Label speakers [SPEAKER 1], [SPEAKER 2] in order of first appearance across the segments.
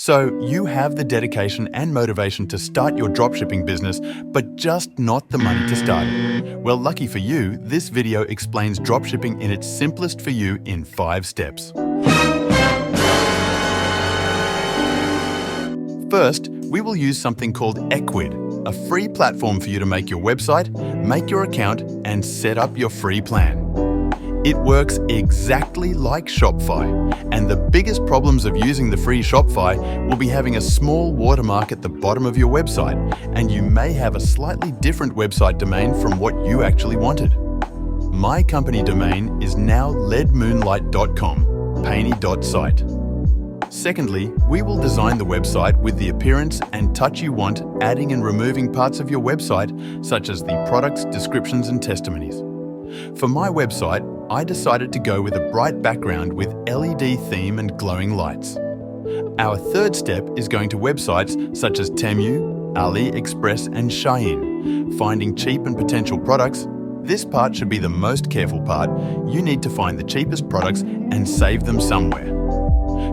[SPEAKER 1] So you have the dedication and motivation to start your dropshipping business, but just not the money to start it. Well, lucky for you, this video explains dropshipping in its simplest for you in 5 steps. First, we will use something called Ecwid, a free platform for you to make your website, make your account, and set up your free plan. It works exactly like Shopify, and the biggest problems of using the free Shopify will be having a small watermark at the bottom of your website, and you may have a slightly different website domain from what you actually wanted. My company domain is now leadmoonlight.com, painy.site. Secondly, we will design the website with the appearance and touch you want, adding and removing parts of your website, such as the products, descriptions, and testimonies. For my website, I decided to go with a bright background with LED theme and glowing lights. Our third step is going to websites such as Temu, AliExpress, and Shein, finding cheap and potential products. This part should be the most careful part. You need to find the cheapest products and save them somewhere.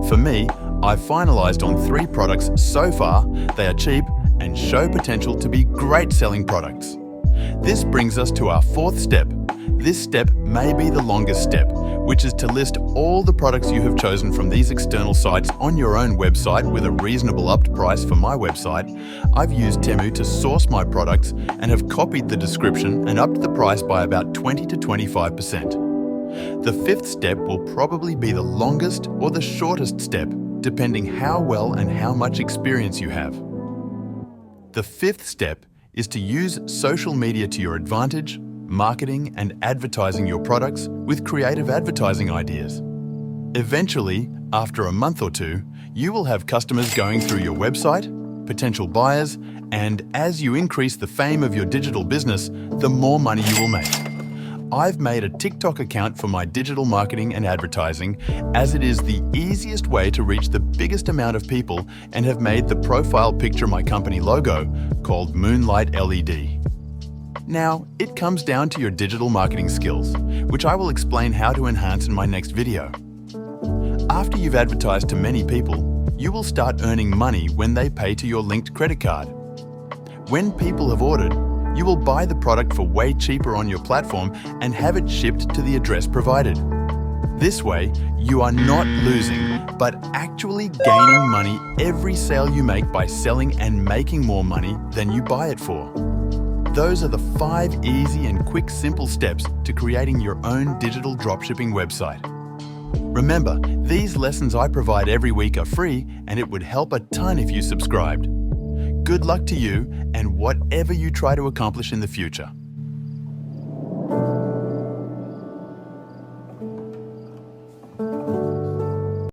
[SPEAKER 1] For me, I've finalized on 3 products so far. They are cheap and show potential to be great selling products. This brings us to our 4th step. This step may be the longest step, which is to list all the products you have chosen from these external sites on your own website with a reasonable upped price. For my website, I've used Temu to source my products and have copied the description and upped the price by about 20 to 25%. The 5th step will probably be the longest or the shortest step, depending how well and how much experience you have. The 5th step is to use social media to your advantage, marketing and advertising your products with creative advertising ideas. Eventually, after a month or 2, you will have customers going through your website, potential buyers, and as you increase the fame of your digital business, the more money you will make. I've made a TikTok account for my digital marketing and advertising, as it is the easiest way to reach the biggest amount of people, and have made the profile picture my company logo, called Moonlight LED. Now, it comes down to your digital marketing skills, which I will explain how to enhance in my next video. After you've advertised to many people, you will start earning money when they pay to your linked credit card. When people have ordered, you will buy the product for way cheaper on your platform and have it shipped to the address provided. This way, you are not losing, but actually gaining money every sale you make by selling and making more money than you buy it for. Those are the 5 easy and quick simple steps to creating your own digital dropshipping website. Remember, these lessons I provide every week are free, and it would help a ton if you subscribed. Good luck to you and whatever you try to accomplish in the future.